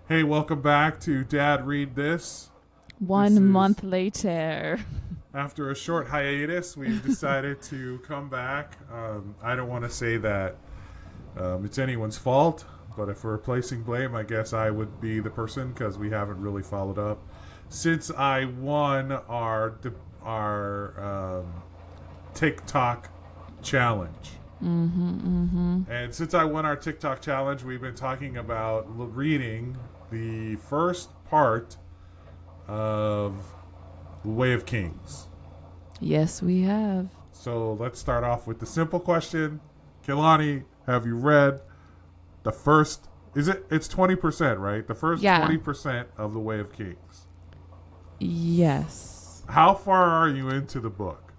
Hey, welcome back to Dad Read This. One month later. After a short hiatus, we've decided to come back. I don't want to say that it's anyone's fault, but if we're placing blame, I guess I would be the person because we haven't really followed up. Since I won our TikTok challenge. And since I won our TikTok challenge, we've been talking about reading the first part of The Way of Kings. Yes, we have. So let's start off with the simple question. Kailani, have you read the first, it's 20%, right? The first 20% of The Way of Kings. Yes. How far are you into the book?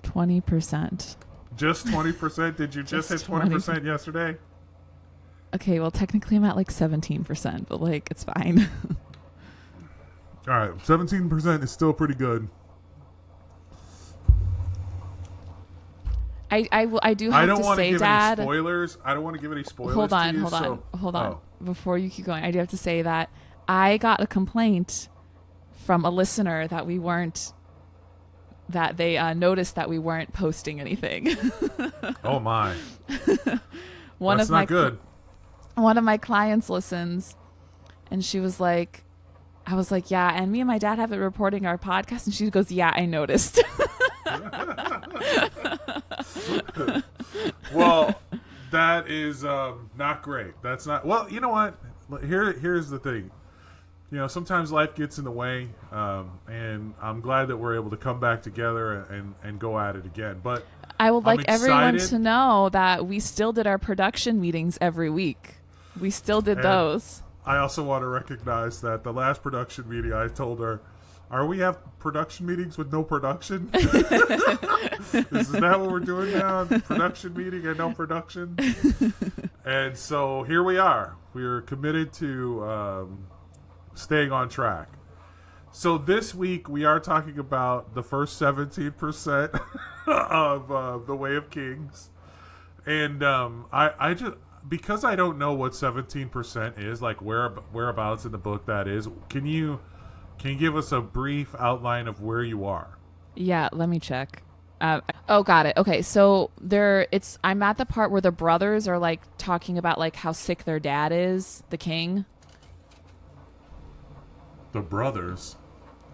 20%. Just 20%? Did you just hit 20% yesterday? Okay, well, technically I'm at like 17%, but like, it's fine. All right, 17% is still pretty good. I do have to say, Dad. Spoilers. I don't want to give any spoilers. Hold on. Oh. Before you keep going, I do have to say that I got a complaint from a listener that they noticed that we weren't posting anything. Oh my. That's not good. One of my clients listens, and she was like, I was like, yeah, and me and my dad have it reporting our podcast, and she goes, yeah, I noticed. Well, that is not great. That's not, well, you know what? Here's the thing. You know, sometimes life gets in the way, and I'm glad that we're able to come back together and go at it again. But I would like everyone to know that we still did our production meetings every week. We still did those. I also want to recognize that the last production meeting, I told her, "Are we have production meetings with no production? Is that what we're doing now? Production meeting and no production?" And so here we are. We're committed to staying on track. So this week we are talking about the first 17% of The Way of Kings, and I just, because I don't know what 17% is, like whereabouts in the book that is. Can you give us a brief outline of where you are? Yeah, let me check. Got it. Okay, so I'm at the part where the brothers are like talking about like how sick their dad is, the king. The brothers?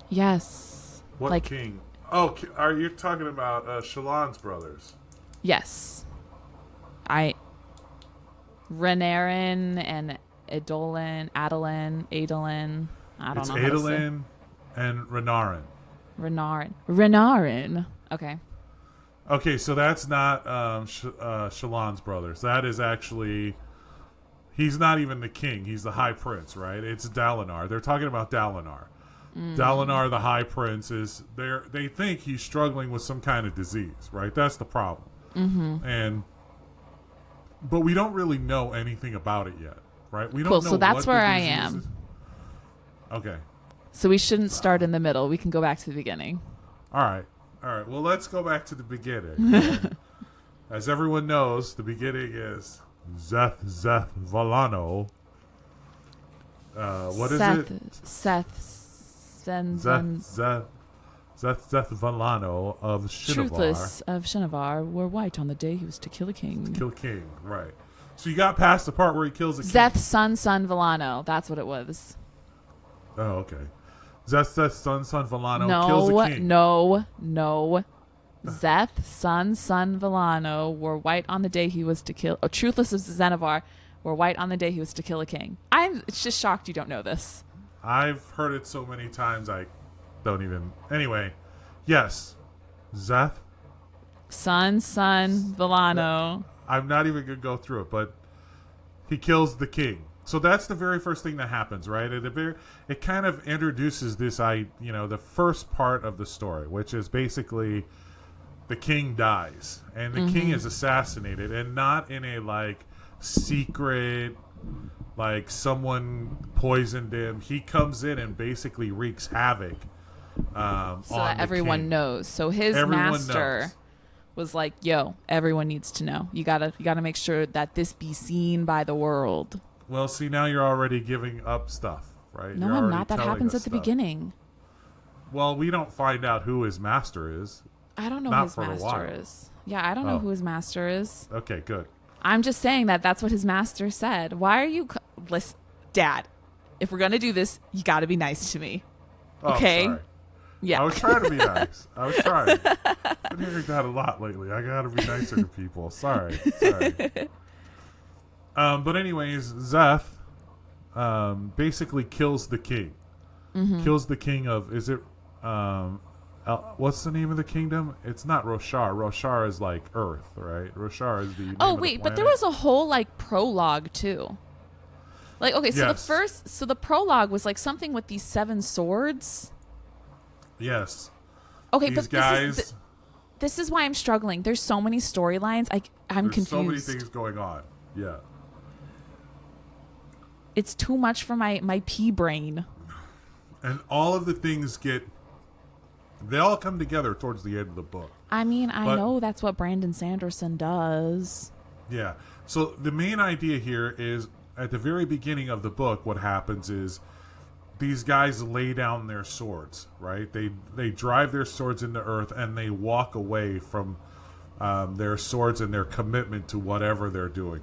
Yes. What like, king? Oh, are you talking about Shalon's brothers? Yes. Renarin and Adolin. I don't know. It's Adolin and Renarin. Renarin. Okay. Okay, so that's not Shalon's brothers. That is actually, he's not even the king. He's the high prince, right? It's Dalinar. They're talking about Dalinar. Dalinar, the high prince, is there. They think he's struggling with some kind of disease, right? That's the problem. But we don't really know anything about it yet, right? We don't know. So that's where I am. Okay. So we shouldn't start in the middle. We can go back to the beginning. All right. Well, let's go back to the beginning. As everyone knows, the beginning is Zeth Valano. What is it? Zeth Valano of Shinovar. Truthless of Shinovar wore white on the day he was to kill a king. Right. So you got past the part where he kills a king. Zeth's son Villano. That's what it was. Oh, okay. Zeth's son Villano kills a king. No. Zeth, son Villano, wore white on the day he was to kill. Oh, Truthless of Xenovar wore white on the day he was to kill a king. I'm just shocked you don't know this. I've heard it so many times I don't even. Anyway, yes, Zeth, son Villano. I'm not even gonna go through it, but he kills the king. So that's the very first thing that happens, right? It kind of introduces this, the first part of the story, which is basically the king dies and the king is assassinated, and not in a like secret, like someone poisoned him. He comes in and basically wreaks havoc. So that everyone knows. So everyone master was like, "Yo, everyone needs to know. You gotta make sure that this be seen by the world." Well, see, now you're already giving up stuff, right? No, You're I'm already not. That telling happens us at the stuff. beginning. Well, we don't find out who his master is. I don't know Not who his for a master while. is. Yeah, I don't know Oh. who his master is. Okay, good. I'm just saying that that's what his master said. Why are you... Listen, Dad, if we're going to do this, you got to be nice to me. Oh, Okay? sorry. Yeah. I was trying to be nice. I was trying. I've been hearing that a lot lately. I got to be nicer to people. Sorry. But anyways, Zeth basically kills the king. Mm-hmm. Kills the king of... Is it... what's the name of the kingdom? It's not Roshar. Roshar is like Earth, right? Roshar is the name Oh, of wait, the but there planet. was a whole, like, prologue, too. Like, okay, so Yes. the prologue was, like, something with these 7 swords. Yes. Okay, These but guys... this is why I'm struggling. There's so many storylines. I'm There's confused. so many things going on. Yeah. It's too much for my pea brain. And all of the things they all come together towards the end of the book. I mean, I But- know that's what Brandon Sanderson does. Yeah. So the main idea here is at the very beginning of the book, what happens is these guys lay down their swords, right? They drive their swords into earth and they walk away from their swords and their commitment to whatever they're doing.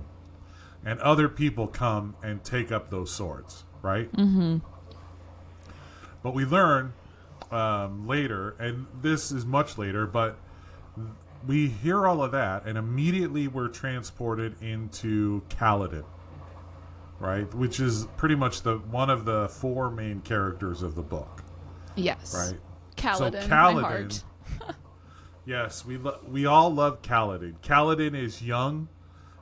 And other people come and take up those swords, right? Mm-hmm. But we learn later, and this is much later, but we hear all of that, and immediately we're transported into Kaladin, right? Which is pretty much one of the 4 main characters of the book, Yes. right? Kaladin, So my heart. Yes, we all love Kaladin. Kaladin is young,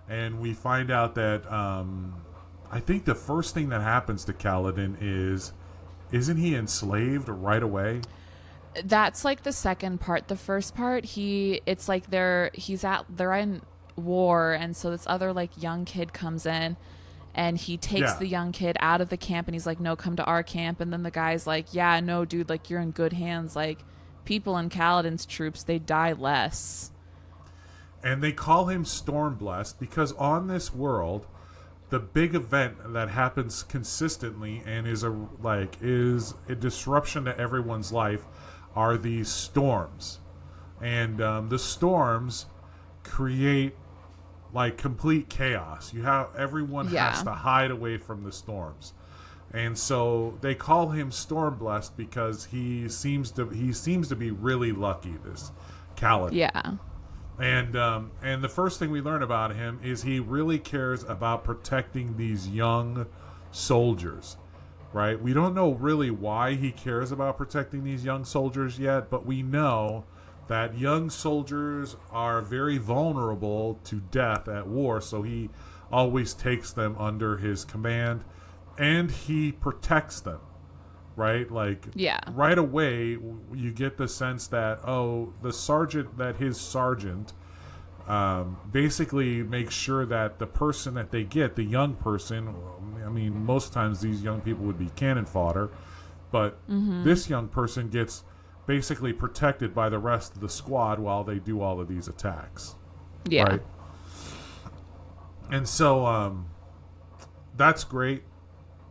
and we find out that I think the first thing that happens to Kaladin isn't he enslaved right away? That's like the second part. The first part, it's like they're in war, and so this other like young kid comes in, and he takes Yeah. the young kid out of the camp, and he's like, "No, come to our camp." And then the guy's like, "Yeah, no, dude, like you're in good hands. Like people in Kaladin's troops, they die less." And they call him Stormblessed because on this world, the big event that happens consistently and is a disruption to everyone's life are these storms. And the storms create like complete chaos. Everyone has to hide away from the storms. And so they call him Stormblessed because he seems to be really lucky, this Kaladin. Yeah. And the first thing we learn about him is he really cares about protecting these young soldiers, right? We don't know really why he cares about protecting these young soldiers yet, but we know that young soldiers are very vulnerable to death at war, so he always takes them under his command, and he protects them, right? Like, Yeah. right away, you get the sense that, his sergeant basically makes sure that the person that they get, the young person, I mean, most times these young people would be cannon fodder, but this young person gets basically protected by the rest of the squad while they do all of these attacks. Yeah. Right? And so that's great.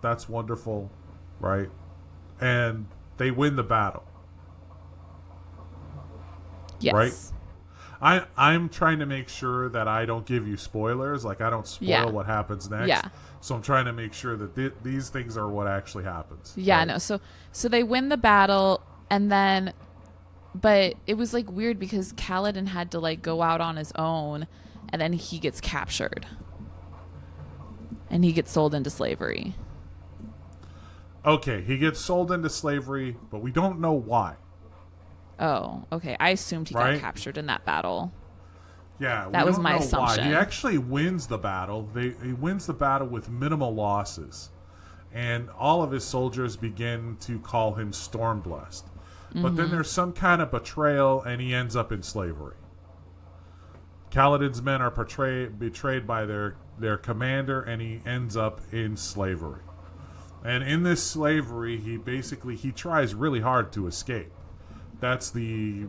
That's wonderful, right? And they win the battle. Yes. Right? I'm trying to make sure that I don't give you spoilers. Like, I don't spoil what happens next. Yeah. So I'm trying to make sure that these things are what actually happens. Yeah, right? no. So they win the battle, and then, but it was like weird because Kaladin had to like go out on his own, and then he gets captured, and he gets sold into slavery. Okay, he gets sold into slavery, but we don't know why. Oh, okay. I assumed he Right? got captured in that battle. Yeah, That we was don't my know assumption. Why. He actually wins the battle. He wins the battle with minimal losses, and all of his soldiers begin to call him Stormblessed. But then there's some kind of betrayal, and he ends up in slavery. Kaladin's men are betrayed by their commander, and he ends up in slavery. And in this slavery, he tries really hard to escape. That's the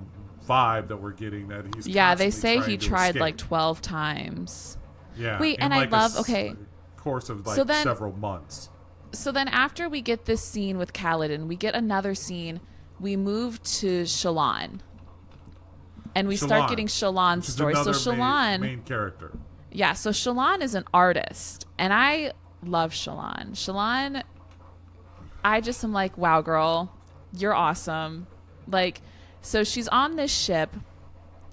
vibe that we're getting, that he's Yeah, they constantly say trying he to tried escape. like 12 times. Yeah. Wait, in and I like a love, okay. course of like So then- several months. So then after we get this scene with Kaladin, we get another scene. We move to Shalon. And we start Shalon, getting Shalon's which is story. So another Shalon, main character. yeah, so Shalon is an artist. And I love Shalon. Shalon, I just am like, wow, girl, you're awesome. Like, so she's on this ship,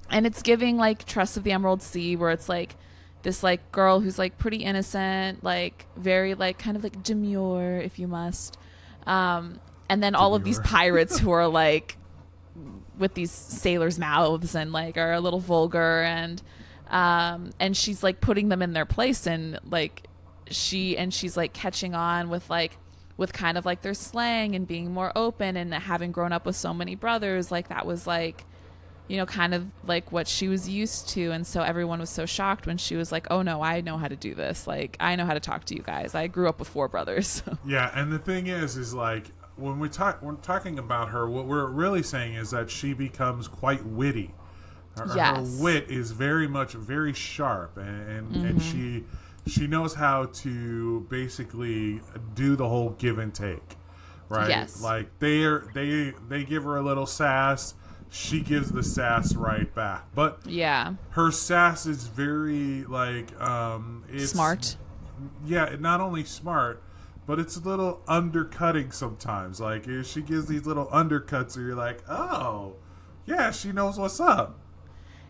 and it's giving like Trust of the Emerald Sea, where it's like this like girl who's like pretty innocent, like very like kind of like demure, if you must. And then all of these Demure. pirates who are like with these sailors' mouths and like are a little vulgar, and she's like putting them in their place, and like she's like catching on with kind of like their slang and being more open, and having grown up with so many brothers, like that was like, you know, kind of like what she was used to. And so everyone was so shocked when she was like, oh no, I know how to do this. Like, I know how to talk to you guys. I grew up with 4 brothers. Yeah, and the thing is like when we're talking about her, what we're really saying is that she becomes quite witty. Her Yes. wit is very sharp, and she knows how to basically do the whole give and take, right? Yes. Like they give her a little sass, she gives the sass right back. But Yeah. her sass is very like it's Smart. Yeah, not only smart, but it's a little undercutting sometimes. Like she gives these little undercuts where you're like, oh, yeah, she knows what's up.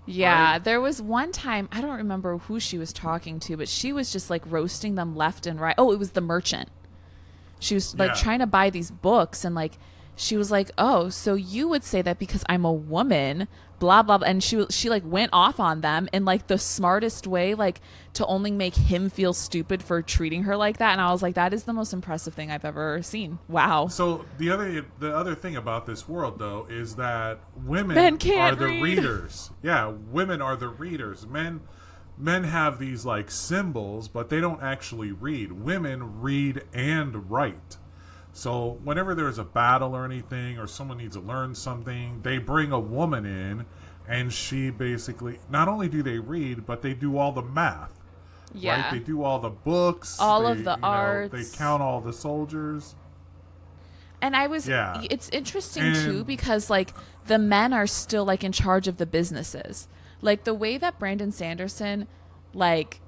Yeah, Right. there was one time, I don't remember who she was talking to, but she was just like roasting them left and right. Oh, it was the merchant. She was like Yeah. trying to buy these books, and like she was like, "Oh, so you would say that because I'm a woman, blah blah," blah. And she like went off on them in like the smartest way, like to only make him feel stupid for treating her like that. And I was like, that is the most impressive thing I've ever seen. Wow. So the other thing about this world though is that women Men are can't the read. readers. Yeah, women are the readers. Men have these like symbols, but they don't actually read. Women read and write. So whenever there's a battle or anything, or someone needs to learn something, they bring a woman in, and she basically, not only do they read, but they do all the math. Yeah. Right? They do all the books. All they, of the They arts. count all the soldiers. And I was, Yeah. it's interesting And- too, because like the men are still like in charge of the businesses. Like the way that Brandon Sanderson like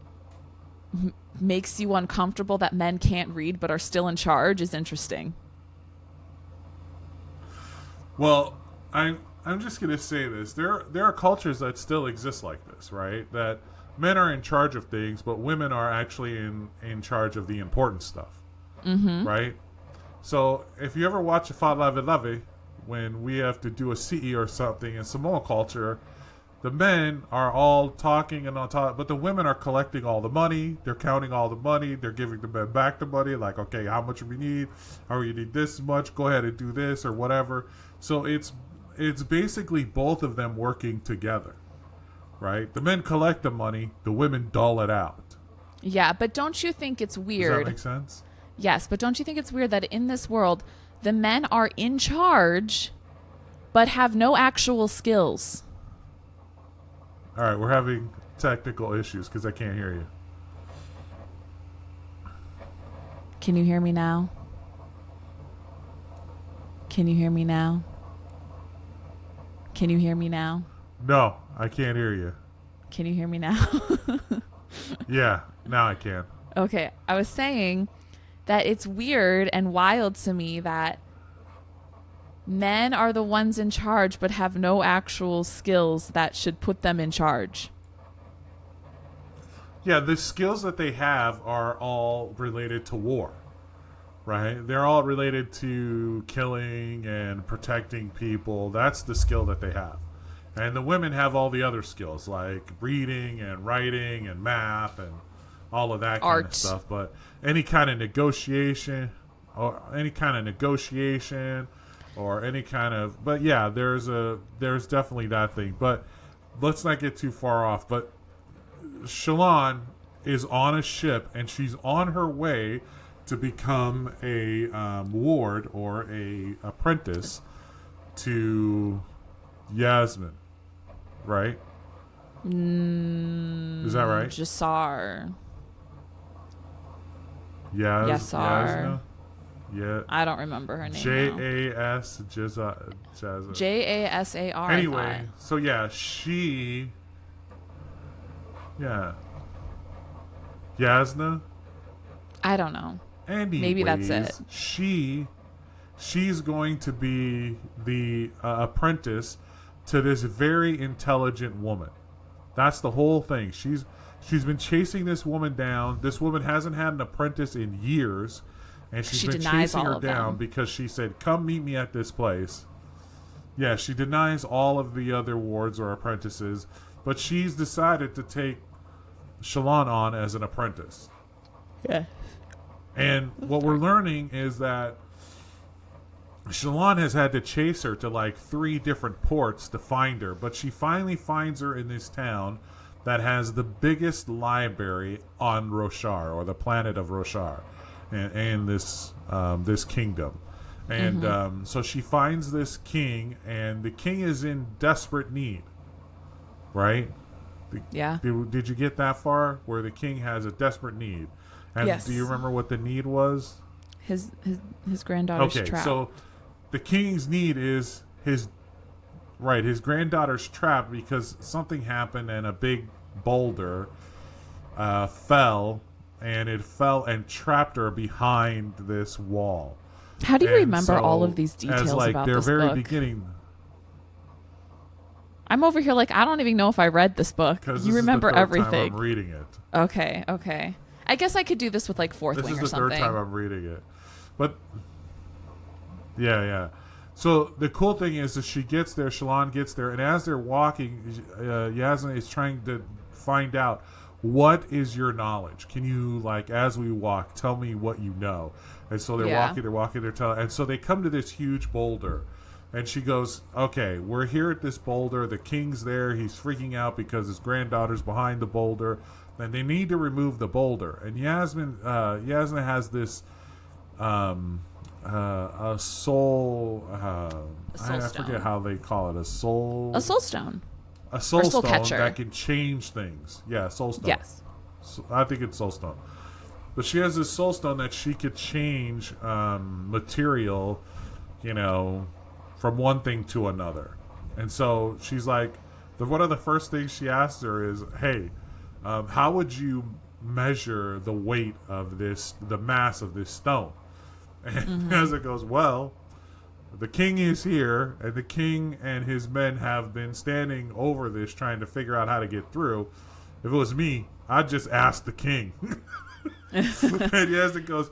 makes you uncomfortable that men can't read but are still in charge is interesting. Well, I'm just gonna say this. There are cultures that still exist like this, right? That men are in charge of things, but women are actually in charge of the important stuff, right? So if you ever watch a Fa Lave Lave, when we have to do a CE or something in Samoan culture, the men are all talking and on top, but the women are collecting all the money. They're counting all the money. They're giving the men back the money. Like, okay, how much do we need? How you need this much? Go ahead and do this or whatever. So it's basically both of them working together, right? The men collect the money. The women dole it out. Yeah, but don't you think it's Does weird? that make sense? Yes, but don't you think it's weird that in this world the men are in charge but have no actual skills? All right, we're having technical issues because I can't hear you. Can you hear me now? Can you hear me now? Can you hear me now? No, I can't hear you. Can you hear me now? Yeah, now I can. Okay, I was saying that it's weird and wild to me that men are the ones in charge but have no actual skills that should put them in charge. Yeah, the skills that they have are all related to war, right? They're all related to killing and protecting people. That's the skill that they have. And the women have all the other skills like reading and writing and math and all of that kind Art. of stuff. But any kind of negotiation or any kind of but yeah, there's definitely that thing. But let's not get too far off. But Shalon is on a ship, and she's on her way to become a ward or a apprentice to Yasmin, right? Is that right? Jasar. Yasar. Yeah. I don't remember her name. Jas. Jasar. Anyway, so yeah, yeah, Yasna. I don't know. Anyways, Maybe that's it. She's going to be the apprentice to this very intelligent woman. That's the whole thing. She's been chasing this woman down. This woman hasn't had an apprentice in years, and she's been chasing her down because she said, "Come meet me at this place." Yeah, she denies all of the other wards or apprentices, but she's decided to take Shalon on as an apprentice. Yeah. And what we're learning is that Shalon has had to chase her to like 3 different ports to find her, but she finally finds her in this town that has the biggest library on Roshar, or the planet of Roshar, and this kingdom. And so she finds this king, and the king is in desperate need, right? Yeah. Did you get that far, where the king has a desperate need? And yes. Do you remember what the need was? His granddaughter's trap. Okay, so the king's need is his granddaughter's trap, because something happened and a big boulder fell, and it fell and trapped her behind this wall. How do you remember all of these details as, like, about their this very book? beginning? I'm over here like, I don't even know if I read this book. You remember everything. I'm reading it. Okay. I guess I could do this with like Fourth Wing or something. This is the third time I'm reading it. But yeah. So the cool thing is that she gets there, Shalon gets there, and as they're walking, Yasna is trying to find out, what is your knowledge? Can you, like, as we walk, tell me what you know? And so they're walking, they're telling, and so they come to this huge boulder. And she goes, okay, we're here at this boulder. The king's there. He's freaking out because his granddaughter's behind the boulder. And they need to remove the boulder. And Yasna has this a soul. I forget how they call it. A soul stone. A soul stone catcher that can change things. Yeah, soul stone. Yes. So, I think it's soul stone. But she has this soul stone that she could change material, from one thing to another. And so she's like, one of the first things she asks her is, hey, how would you measure the weight of the mass of this stone? And Yasna goes, well, the king is here, and the king and his men have been standing over this trying to figure out how to get through. If it was me, I'd just ask the king. And Yasna goes,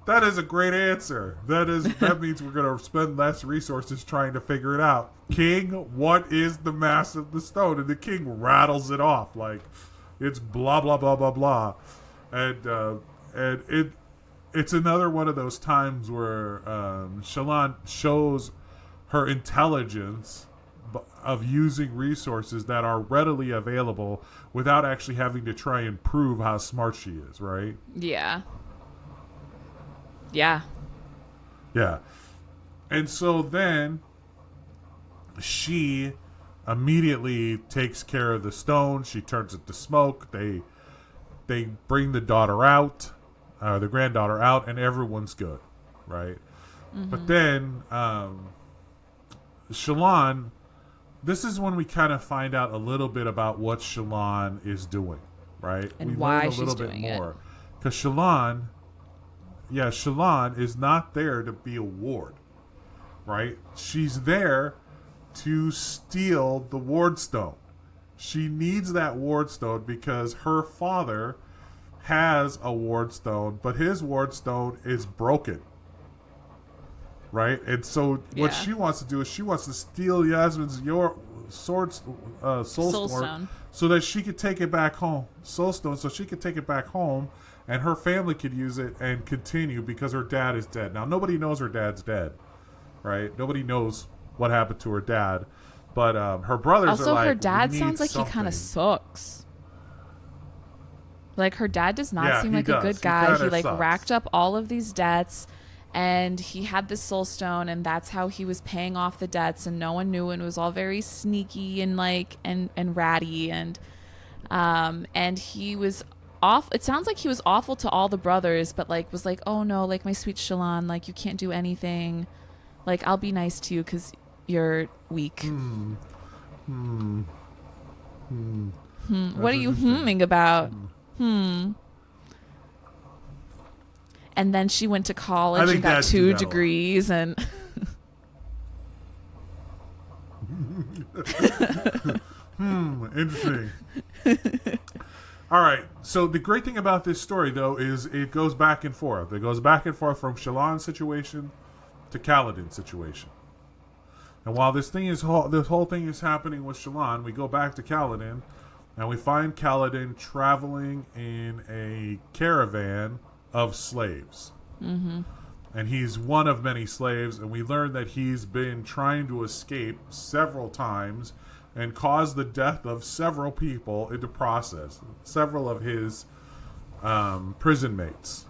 that is a great answer. That means we're going to spend less resources trying to figure it out. King, what is the mass of the stone? And the king rattles it off like it's blah blah blah blah blah, and it's another one of those times where Shalon shows her intelligence of using resources that are readily available without actually having to try and prove how smart she is, right? Yeah. And so then she immediately takes care of the stone. She turns it to smoke. They bring the daughter out, the granddaughter out, and everyone's good, right? But then Shalon, this is when we kind of find out a little bit about what Shalon is doing, right? And we why learn a she's little bit doing more. Because Shalon is not there to be a ward, right? She's there to steal the ward stone. She needs that ward stone because her father has a ward stone, but his ward stone is broken, right? And so what she wants to do is she wants to steal Yasmin's soul stone so that she could take it back home. Soul stone, so she could take it back home, and her family could use it and continue because her dad is dead. Now, nobody knows her dad's dead, right? Nobody knows what happened to her dad. But her brothers also, are like, her dad we sounds need like something. he kind of sucks. Like, her dad does not seem like a good guy. He sucks. Racked up all of these debts, and he had this soul stone, and that's how he was paying off the debts, and no one knew, and it was all very sneaky and and ratty, and he was off. It sounds like he was awful to all the brothers, but like was like, oh no, like my sweet Shalon, like you can't do anything. Like I'll be nice to you because you're weak. What are you humming about? And then she went to college and got 2 degrees and. Interesting. All right. So the great thing about this story, though, is it goes back and forth. It goes back and forth from Shalon's situation to Kaladin's situation. And while this whole thing is happening with Shalon, we go back to Kaladin, and we find Kaladin traveling in a caravan of slaves. Mm-hmm. And he's one of many slaves, and we learn that he's been trying to escape several times and caused the death of several people in the process, several of his prison mates.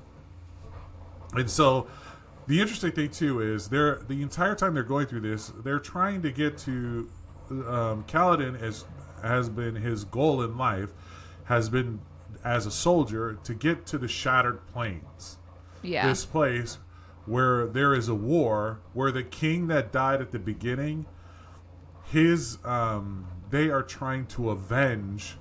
And so the interesting thing, too, is the entire time they're going through this, they're trying to get to Kaladin has been his goal in life, has been as a soldier to get to the Shattered Plains. Yeah. This place where there is a war, where the king that died at the beginning, they are trying to avenge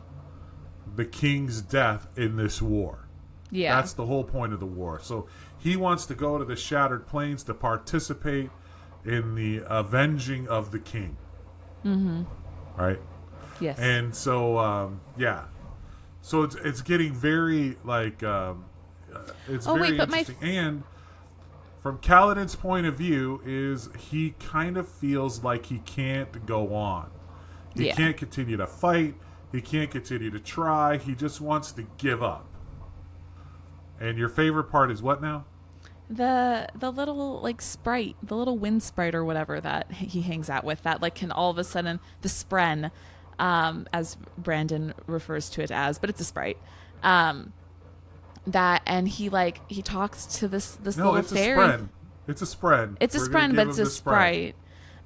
the king's death in this war. Yeah. That's the whole point of the war. So he wants to go to the Shattered Plains to participate in the avenging of the king. Mm-hmm. Right? Yes. And so, So it's getting very, like, it's very interesting. And from Kaladin's point of view is he kind of feels like he can't go on. He can't continue to fight. He can't continue to try. He just wants to give up. And your favorite part is what now? The little like sprite, the little wind sprite or whatever that he hangs out with, that like can all of a sudden, the spren, as Brandon refers to it as, but it's a sprite. That, and he talks to this little fairy. It's a spren. It's a spren, but it's a sprite.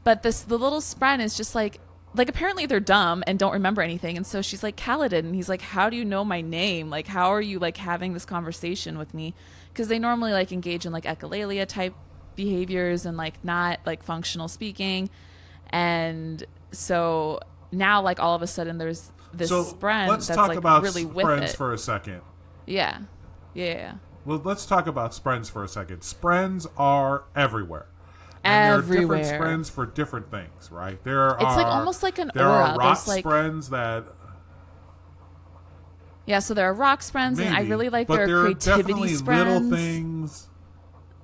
But the little spren is just like apparently they're dumb and don't remember anything, and so she's like, Kaladin, and he's like, how do you know my name? Like, how are you like having this conversation with me? Because they normally like engage in like echolalia type behaviors and like not like functional speaking, and so now like all of a sudden there's this spren let's that's talk like about really with sprens it for a second. Yeah. Well, let's talk about sprens for a second. Sprens are everywhere. And everywhere. There are different sprens for different things, right? It's like almost like an there aura. There are rock sprens that... Yeah, so there are rock sprens, and I really like their definitely creativity sprens. Little things.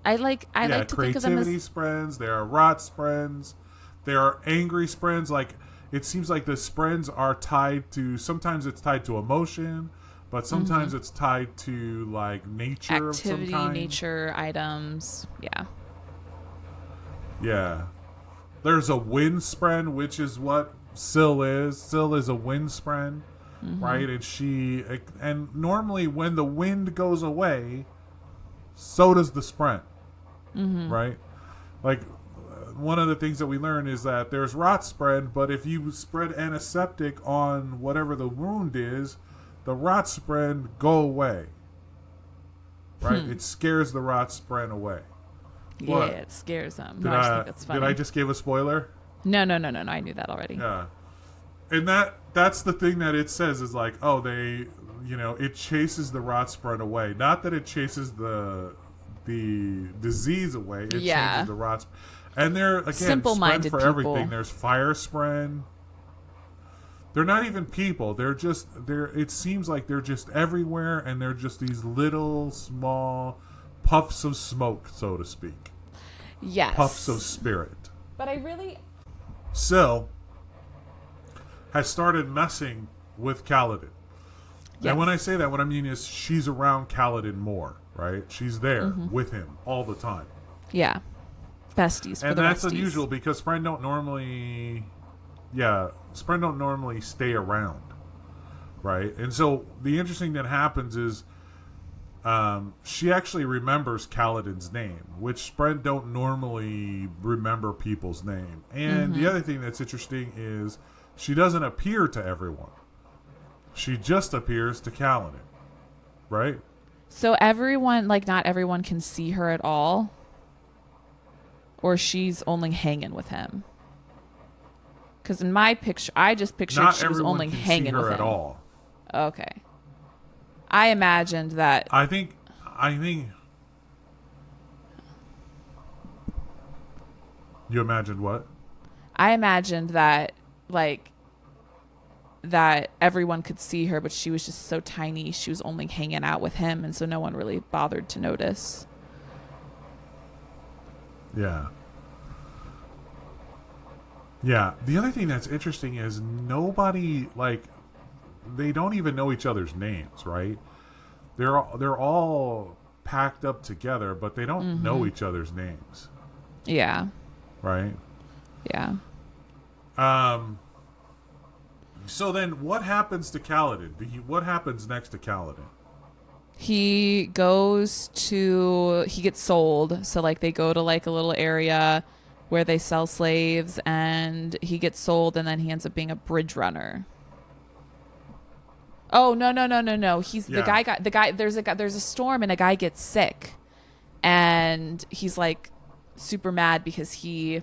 I like to think of them as... creativity sprens. There are rot sprens. There are angry sprens. Like, it seems like the sprens are tied to... Sometimes it's tied to emotion, but sometimes it's tied to like nature of some kind. Activity, nature, items. Yeah. Yeah. There's a wind spren, which is what Syl is. Syl is a wind spren, right? And normally when the wind goes away, so does the spren, right? Like, one of the things that we learn is that there's rot spren, but if you spread antiseptic on whatever the wound is, the rot spren go away, right? It scares the rot spren away. Yeah, what? It scares them. No, I just think that's funny. Did I just give a spoiler? No. I knew that already. Yeah. And that's the thing that it says is like, oh, it chases the rot spren away. Not that it chases the disease away. It changes the rot spren. And they're, again, simple-minded spren for people. everything. There's fire spren. They're not even people. It seems like they're just everywhere, and they're just these little, small puffs of smoke, so to speak. Yes. Puffs of spirit. But I really... Syl has started messing with Kaladin. Yes. And when I say that, what I mean is she's around Kaladin more, right? She's there with him all the time. Yeah. Besties. And that's unusual because Spren don't normally stay around, right? And so the interesting that happens is she actually remembers Kaladin's name, which Spren don't normally remember people's name. And the other thing that's interesting is she doesn't appear to everyone. She just appears to Kaladin. right? So everyone, like, not everyone can see her at all, or she's only hanging with him. Because in my picture, I just pictured Not she was everyone only can see hanging her with at him. all. Okay. I imagined that. I think. You imagined what? I imagined that, like, that everyone could see her, but she was just so tiny. She was only hanging out with him, and so no one really bothered to notice. Yeah. Yeah. The other thing that's interesting is nobody, like, they don't even know each other's names, right? They're all packed up together, but they don't know each other's names, Yeah. right? Yeah. So then what happens to Kaladin? What happens next to Kaladin? He gets sold. So, like, they go to, like, a little area where they sell slaves, and he gets sold, and then he ends up being a bridge runner. Oh, no. He's Yeah. the guy, there's a storm, and a guy gets sick, and he's, like, super mad because he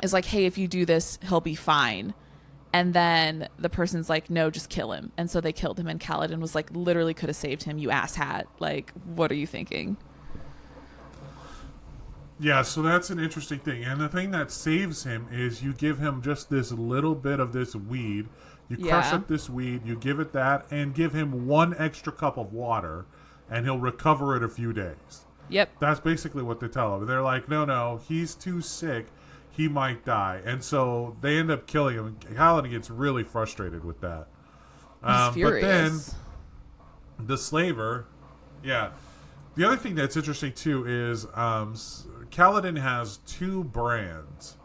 is like, hey, if you do this, he'll be fine. And then the person's like, no, just kill him. And so they killed him, and Kaladin was like, literally could have saved him, you asshat. Like, what are you thinking? Yeah, so that's an interesting thing. And the thing that saves him is you give him just this little bit of this weed. You crush up this weed, you give it that, and give him 1 extra cup of water, and he'll recover in a few days. Yep. That's basically what they tell him. They're like, no, he's too sick. He might die. And so they end up killing him. Kaladin gets really frustrated with that. He's furious. But then the slaver, yeah. The other thing that's interesting, too, is Kaladin has 2 brands.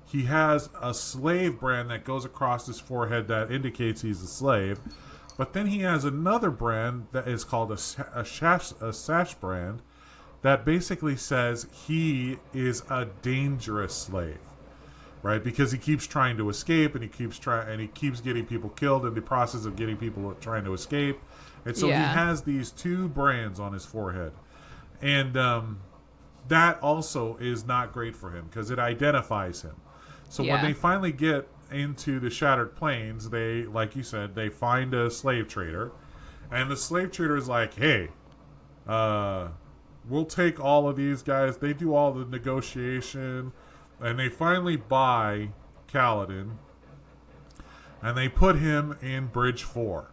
He has a slave brand that goes across his forehead that indicates he's a slave. But then he has another brand that is called a sash brand that basically says he is a dangerous slave, right? Because he keeps trying to escape, and he keeps getting people killed in the process of getting people trying to escape. And so he has these 2 brands on his forehead. And that also is not great for him because it identifies him. So when they finally get into the Shattered Plains, they, like you said, they find a slave trader. And the slave trader is like, hey, we'll take all of these guys. They do all the negotiation. And they finally buy Kaladin. And they put him in Bridge 4.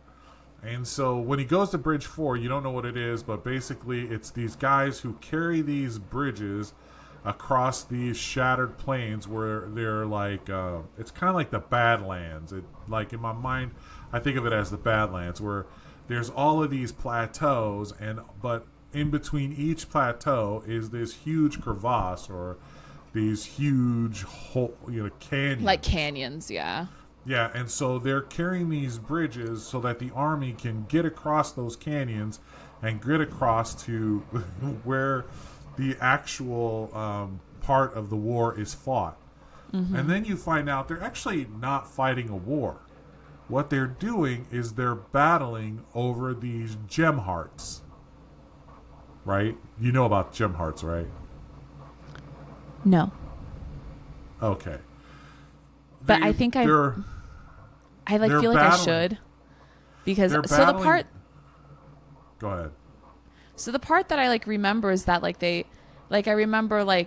And so when he goes to Bridge 4, you don't know what it is, but basically it's these guys who carry these bridges across these shattered plains where they're like, it's kind of like the Badlands. Like in my mind, I think of it as the Badlands, where there's all of these plateaus, but in between each plateau is this huge crevasse or these huge canyons. Like canyons, yeah. Yeah, and so they're carrying these bridges so that the army can get across those canyons and get across to where the actual part of the war is fought. Mm-hmm. And then you find out they're actually not fighting a war. What they're doing is they're battling over these gem hearts. Right? You know about gem hearts, right? No. Okay. But I think I feel like I should, because so the part. Go ahead. So the part that I remember is that I remember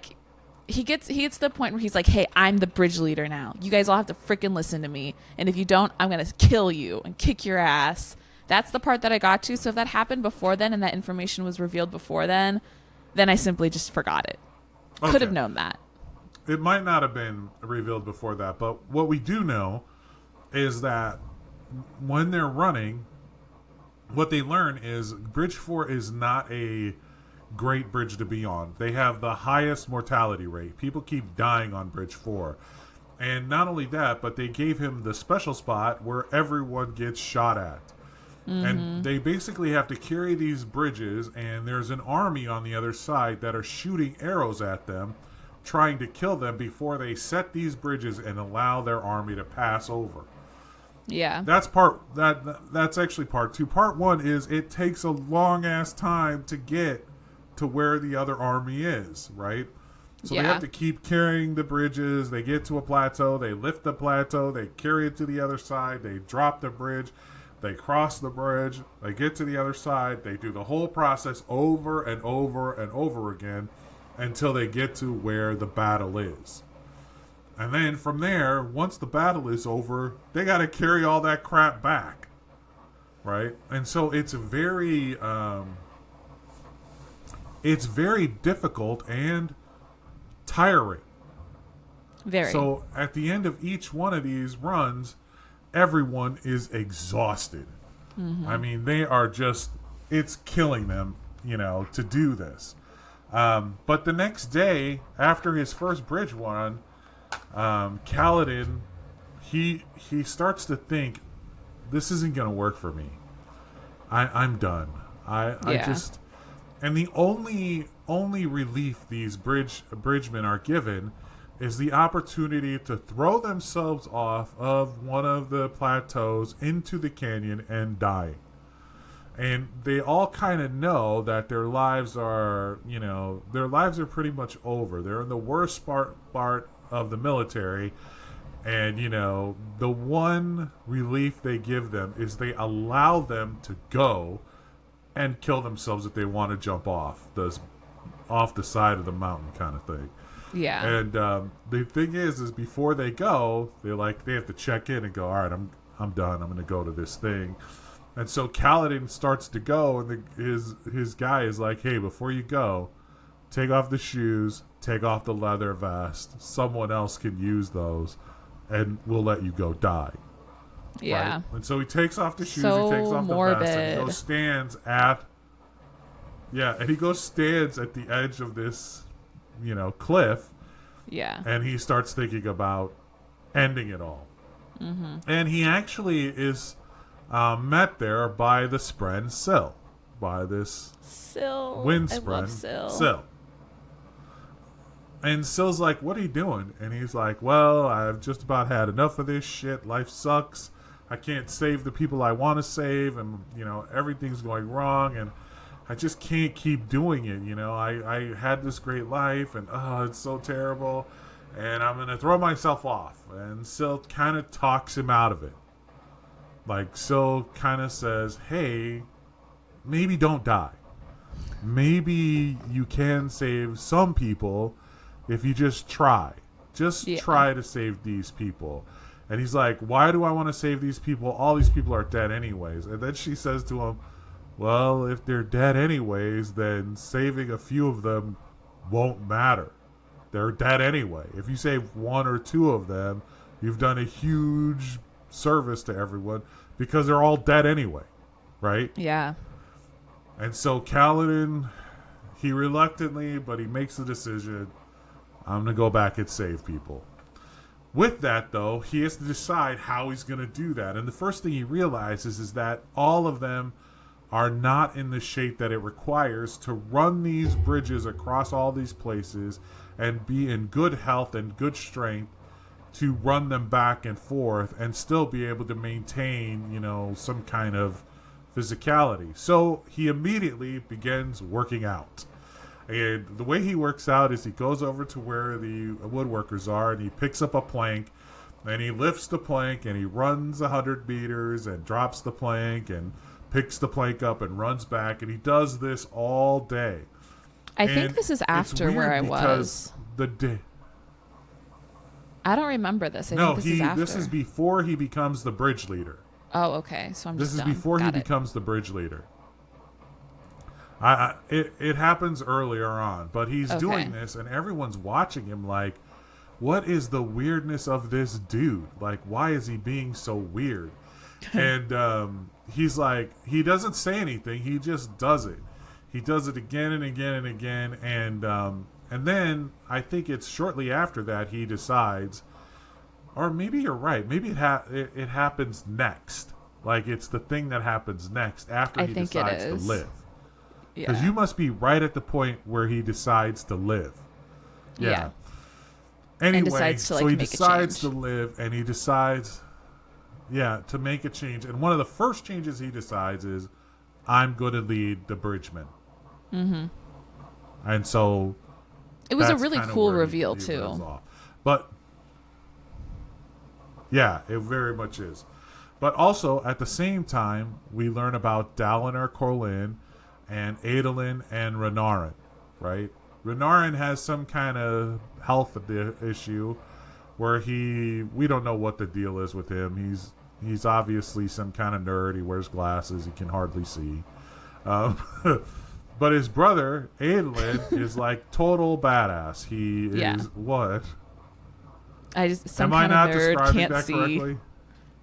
he gets to the point where he's like, hey, I'm the bridge leader now. You guys all have to freaking listen to me, and if you don't, I'm gonna kill you and kick your ass. That's the part that I got to. So if that happened before then and that information was revealed before then I simply just forgot it. Okay. Could have known that. It might not have been revealed before that, but what we do know is that when they're running, what they learn is Bridge 4 is not a great bridge to be on. They have the highest mortality rate. People keep dying on Bridge 4. And not only that, but they gave him the special spot where everyone gets shot at. Mm-hmm. And they basically have to carry these bridges, and there's an army on the other side that are shooting arrows at them, trying to kill them before they set these bridges and allow their army to pass over. Yeah. That's actually part two. Part one is it takes a long ass time to get to where the other army is, right? So they have to keep carrying the bridges. They get to a plateau. They lift the plateau. They carry it to the other side. They drop the bridge. They cross the bridge. They get to the other side. They do the whole process over and over and over again until they get to where the battle is. And then from there, once the battle is over, they got to carry all that crap back, right? And so it's very difficult and tiring. Very. So at the end of each one of these runs, everyone is exhausted. Mm-hmm. I mean, they are just, it's killing them, to do this. But the next day, after his first bridge run, Kaladin, he starts to think, this isn't going to work for me. I'm done. I just, and the only relief these bridgemen are given is the opportunity to throw themselves off of one of the plateaus into the canyon and die. And they all kind of know that their lives are pretty much over. They're in the worst part of the military. And, the one relief they give them is they allow them to go and kill themselves if they want to jump off the side of the mountain kind of thing. Yeah. And the thing is before they go, they have to check in and go, all right, I'm done. I'm going to go to this thing. And so Kaladin starts to go, and his guy is like, hey, before you go, take off the shoes, take off the leather vest. Someone else can use those, and we'll let you go die. Yeah. Right? And so he takes off the shoes, So he takes off morbid. the vest, and he goes stands at the edge of this, cliff. Yeah. And he starts thinking about ending it all. Mm-hmm. And he actually is met there by the Spren Syl, by this wind Spren Syl. And Syl's like, what are you doing? And he's like, well, I've just about had enough of this shit. Life sucks. I can't save the people I want to save, and everything's going wrong, and I just can't keep doing it. I had this great life, and it's so terrible, and I'm gonna throw myself off. And Syl kind of talks him out of it. Like, Syl kind of says, hey, maybe don't die. Maybe you can save some people if you just try. Try to save these people. And he's like, why do I want to save these people? All these people are dead anyways. And then she says to him, well, if they're dead anyways, then saving a few of them won't matter. They're dead anyway. If you save one or two of them, you've done a huge service to everyone because they're all dead anyway, right? Yeah. And so Kaladin, he reluctantly, but he makes the decision, I'm going to go back and save people. With that, though, he has to decide how he's going to do that. And the first thing he realizes is that all of them are not in the shape that it requires to run these bridges across all these places and be in good health and good strength to run them back and forth and still be able to maintain, some kind of physicality. So he immediately begins working out. And the way he works out is he goes over to where the woodworkers are, and he picks up a plank, and he lifts the plank, and he runs 100 meters and drops the plank and picks the plank up and runs back, and he does this all day. I think this is after where I was. I don't remember this. I think this is after. This is before he becomes the bridge leader. Oh, okay. So I'm just This is before he becomes the bridge leader. It happens earlier on, but he's doing this, and everyone's watching him like, what is the weirdness of this dude? Like, why is he being so weird? And he's like, he doesn't say anything. He just does it. He does it again and again and again, and then I think it's shortly after that he decides, or maybe you're right. Maybe it happens next. Like, it's the thing that happens next after he decides to live. Because you must be right at the point where he decides to live. Yeah. Anyway, and decides to, so he decides to live, and he decides, to make a change. And one of the first changes he decides is, I'm going to lead the Bridgemen. Mm-hmm. And so it was a really cool reveal too. But yeah, it very much is. But also at the same time, we learn about Dalinar Kholin and Adolin and Renarin, right? Renarin has some kind of health issue where we don't know what the deal is with him. He's obviously some kind of nerd. He wears glasses. He can hardly see. But his brother, Adolin, is like total badass. He is what? Am I not describing that correctly?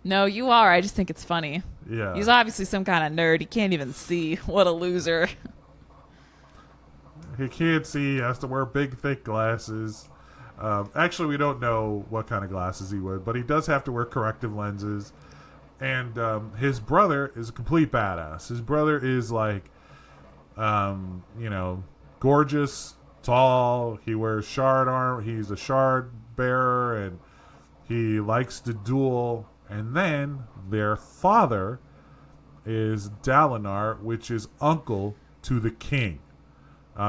No, you are. I just think it's funny. Yeah. He's obviously some kind of nerd. He can't even see. What a loser. He can't see. He has to wear big, thick glasses. Actually, we don't know what kind of glasses he would, but he does have to wear corrective lenses. And his brother is a complete badass. His brother is like, gorgeous, tall. He wears shard armor. He's a shard bearer, and he likes to duel. And then their father is Dalinar, which is uncle to the king.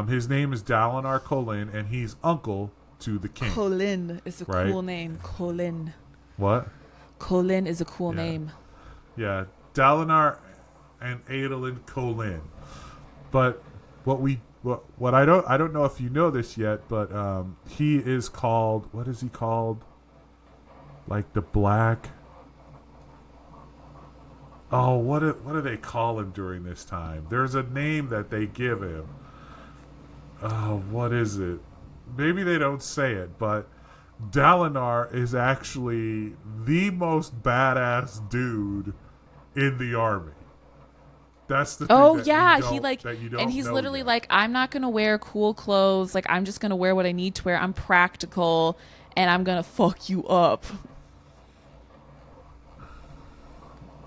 His name is Dalinar Kholin, and he's uncle to the king. Kholin is a cool name. Kholin. What? Kholin is a cool name. Yeah, Dalinar and Adolin Kholin. But what I don't know if you know this yet, but he is called, what is he called? Like the Black. Oh, what do they call him during this time? There's a name that they give him. Oh, what is it? Maybe they don't say it, but Dalinar is actually the most badass dude in the army. That's the thing. Oh that yeah, you don't, he like, that you don't and he's know literally yet. like, I'm not gonna wear cool clothes. Like, I'm just gonna wear what I need to wear. I'm practical, and I'm gonna fuck you up.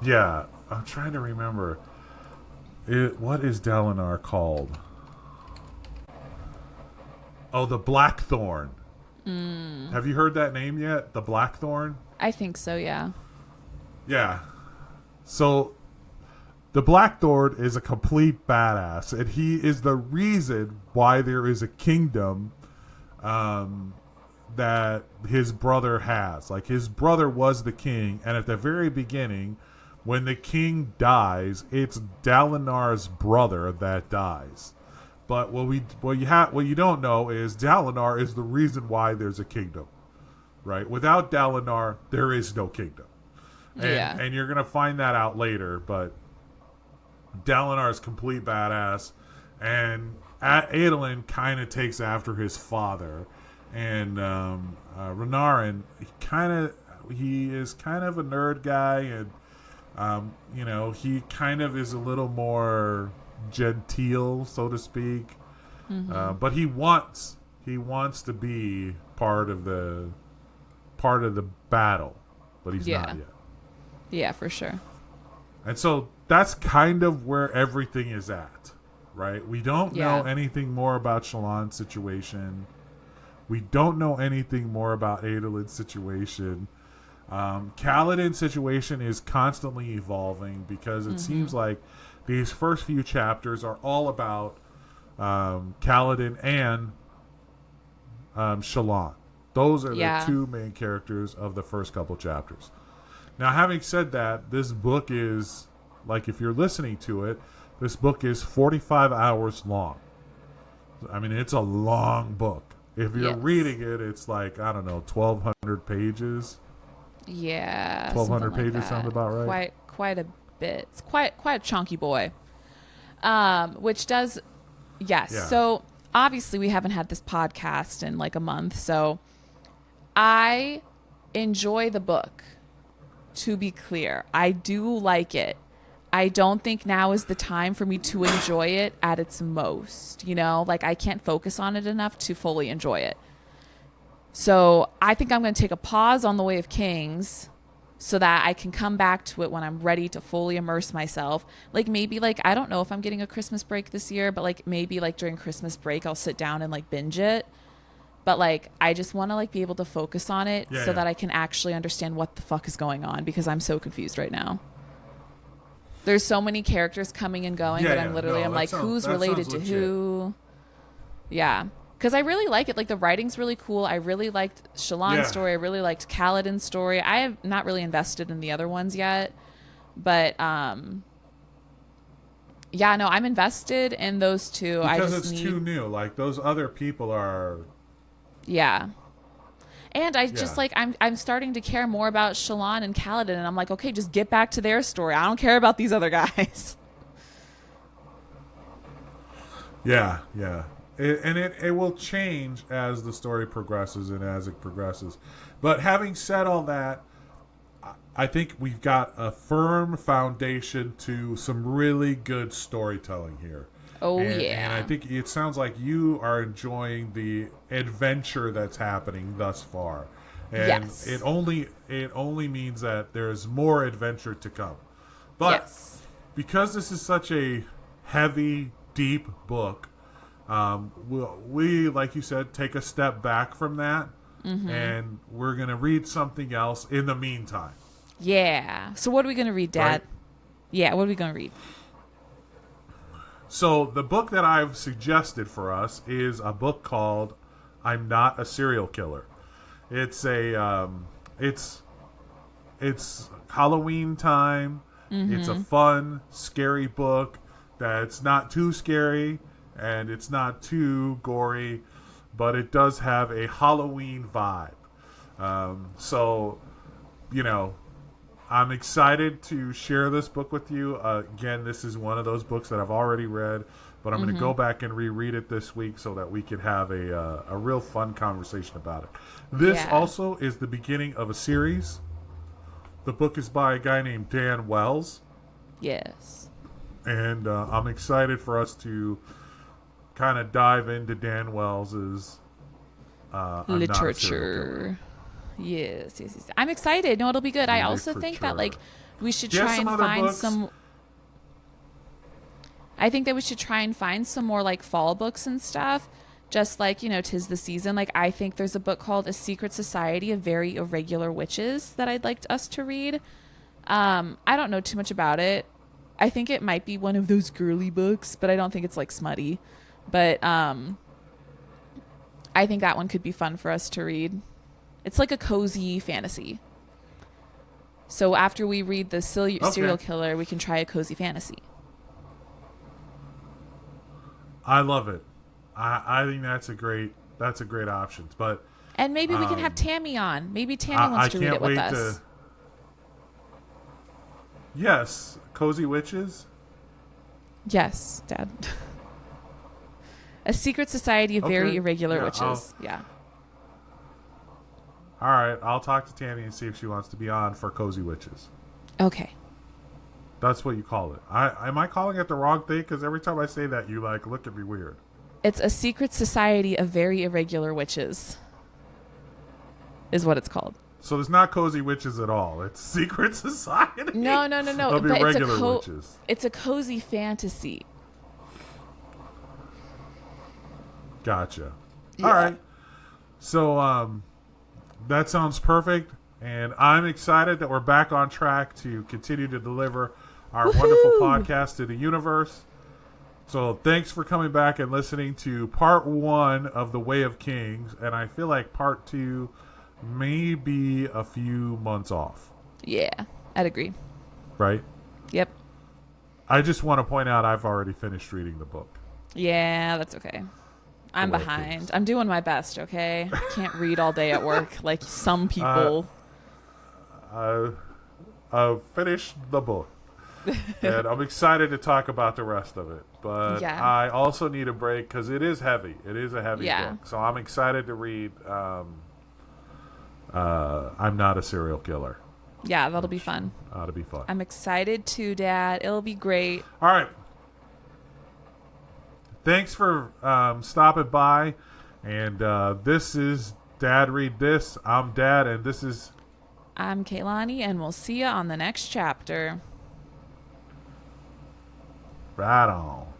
Yeah, I'm trying to remember. What is Dalinar called? Oh, the Blackthorn. Have you heard that name yet? The Blackthorn? I think so, yeah. Yeah. So, the Blackthorn is a complete badass, and he is the reason why there is a kingdom that his brother has. Like, his brother was the king, and at the very beginning, when the king dies, it's Dalinar's brother that dies. But what you don't know is Dalinar is the reason why there's a kingdom, right? Without Dalinar, there is no kingdom, and you're gonna find that out later. But Dalinar is complete badass, and Adolin kind of takes after his father, and Renarin he is kind of a nerd guy, and he kind of is a little more genteel, so to speak. Mm-hmm. But he wants to be part of the battle, but he's not yet. Yeah, for sure. And so that's kind of where everything is at, right? We don't know anything more about Shalon's situation. We don't know anything more about Adolin's situation. Kaladin's situation is constantly evolving because it seems like these first few chapters are all about Kaladin and Shalon. Those are the two main characters of the first couple chapters. Now, having said that, this book is, like, if you're listening to it, this book is 45 hours long. I mean, it's a long book. If you're reading it, it's like, I don't know, 1,200 pages. Yeah. 1,200 pages like sounds about right. Quite a bit. It's quite a chunky boy. Which does, yes. Yeah. So obviously we haven't had this podcast in like a month. So I enjoy the book. To be clear, I do like it. I don't think now is the time for me to enjoy it at its most. Like, I can't focus on it enough to fully enjoy it. So I think I'm going to take a pause on The Way of Kings so that I can come back to it when I'm ready to fully immerse myself. Like, maybe, like, I don't know if I'm getting a Christmas break this year, but like maybe like during Christmas break I'll sit down and like binge it. but like I just want to like be able to focus on it Yeah, so yeah. that I can actually understand what the fuck is going on, because I'm so confused right now. There's so many characters coming and going Yeah, that yeah. No, I'm that like, sounds- who's that related sounds to legit. who? Yeah. Because I really like it. Like, the writing's really cool. I really liked Shalon's Yeah. story. I really liked Kaladin's story. I have not really invested in the other ones yet. But, yeah, no, I'm invested in those two. I Because just it's need... too new. Like, those other people are... Yeah. And I just, Yeah. like, I'm starting to care more about Shalon and Kaladin. And I'm like, okay, just get back to their story. I don't care about these other guys. Yeah, yeah. It will change as the story progresses and as it progresses. But having said all that, I think we've got a firm foundation to some really good storytelling here. Oh, And yeah. I think it sounds like you are enjoying the adventure that's happening thus far. And Yes. it only means that there's more adventure to come. But Yes. because this is such a heavy, deep book, we, like you said, take a step back from that, and we're going to read something else in the meantime. Yeah. So what are we going to read, Dad? Right? Yeah, what are we going to read? So the book that I've suggested for us is a book called "I'm Not a Serial Killer." It's a it's Halloween time. It's a fun, scary book that's not too scary and it's not too gory, but it does have a Halloween vibe. So, you know, I'm excited to share this book with you. Again, this is one of those books that I've already read, but I'm going to go back and reread it this week so that we can have a real fun conversation about it. This Yeah. also is the beginning of a series. The book is by a guy named Dan Wells, Yes. and I'm excited for us to kind of dive into Dan Wells's I'm Not a Serial Killer. Literature. Yes. I'm excited. No, it'll be good. I also think that Literature. like we should Do you have try some and other find books? some. I think that we should try and find some more like fall books and stuff. Just like, 'tis the season. Like, I think there's a book called A Secret Society of Very Irregular Witches that I'd like us to read. I don't know too much about it. I think it might be one of those girly books, but I don't think it's like smutty. But I think that one could be fun for us to read. It's like a cozy fantasy. So after we read the serial killer, we can try a cozy fantasy. I love it. I think that's a great option. But And maybe we can have Tammy on. Maybe Tammy wants to read can't it with wait us. to. Yes, Cozy Witches. Yes, Dad. A Secret Society of Very Okay. Irregular Yeah, Witches. Yeah. All right, I'll talk to Tammy and see if she wants to be on for Cozy Witches. Okay. That's what you call it. Am I calling it the wrong thing? Because every time I say that, you like look at me weird. It's A Secret Society of Very Irregular Witches. Is what it's called. So there's not Cozy Witches at all. It's Secret Society. No. Of But irregular witches. it's a cozy fantasy. Gotcha. Yeah. All right. So that sounds perfect, and I'm excited that we're back on track to continue to deliver our wonderful podcast to the universe. So thanks for coming back and listening to part 1 of The Way of Kings, and I feel like part 2 may be a few months off, Yeah, I'd agree. right? Yep. I just want to point out I've already finished reading the book. Yeah, that's okay. I'm The Way of behind. Kings. I'm doing my best, okay? I can't read all day at work like some people. I've finished the book, and I'm excited to talk about the rest of it. But Yeah. I also need a break because it is heavy. It is a heavy Yeah. book. So I'm excited to read I'm Not a Serial Killer. Yeah, that'll be fun. Ought to be fun. I'm excited too, Dad. It'll be great. All right. Thanks for stopping by. And this is Dad Read This. I'm Dad, and this is... I'm Kailani, and we'll see you on the next chapter. Right on.